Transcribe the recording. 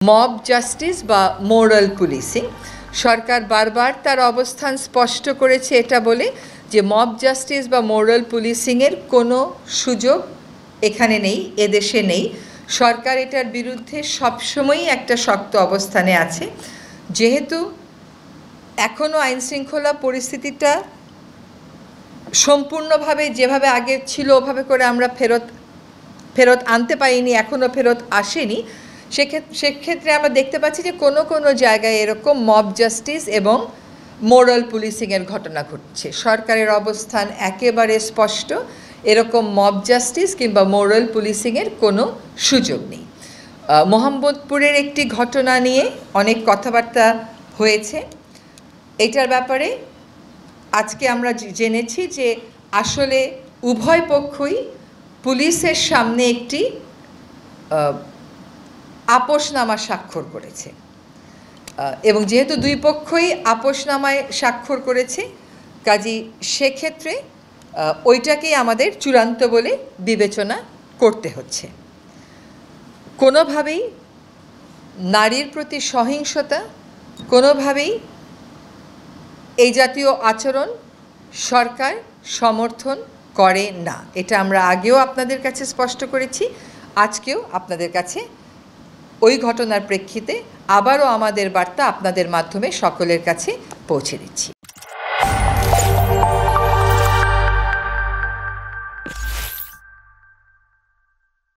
Mob justice বা moral policing সরকার বারবার তার অবস্থান স্পষ্ট করেছে এটা বলে যে মব জাস্টিস বা মোরাল পুলিশিংয়ের কোনো সুযোগ এখানে নেই, এদেশে নেই। সরকার এটার বিরুদ্ধে সবসময়ই একটা শক্ত অবস্থানে আছে। যেহেতু এখনও আইনশৃঙ্খলা পরিস্থিতিটা সম্পূর্ণভাবে যেভাবে আগে ছিল ওভাবে করে আমরা ফেরত আনতে পারিনি, এখনও ফেরত আসেনি। সেক্ষেত্রে আমরা দেখতে পাচ্ছি যে কোনো জায়গায় এরকম মব জাস্টিস এবং মোরাল পুলিশিংয়ের ঘটনা ঘটছে। সরকারের অবস্থান একেবারে স্পষ্ট, এরকম মব জাস্টিস কিংবা মোরাল পুলিশিংয়ের কোনো সুযোগ নেই। মোহাম্মদপুরের একটি ঘটনা নিয়ে অনেক কথাবার্তা হয়েছে। এটার ব্যাপারে আজকে আমরা জেনেছি যে আসলে উভয় পক্ষই পুলিশের সামনে একটি আপোসনামা স্বাক্ষর করেছে এবং যেহেতু দুই পক্ষই আপোসনামায় স্বাক্ষর করেছে, কাজেই সেক্ষেত্রে ওইটাকেই আমাদের চূড়ান্ত বলে বিবেচনা করতে হচ্ছে। কোনোভাবেই নারীর প্রতি সহিংসতা, কোনোভাবেই এই জাতীয় আচরণ সরকার সমর্থন করে না। এটা আমরা আগেও আপনাদের কাছে স্পষ্ট করেছি, আজকেও আপনাদের কাছে ওই ঘটনার প্রেক্ষিতে আবারও আমাদের বার্তা আপনাদের মাধ্যমে সকলের কাছে পৌঁছে দিচ্ছি।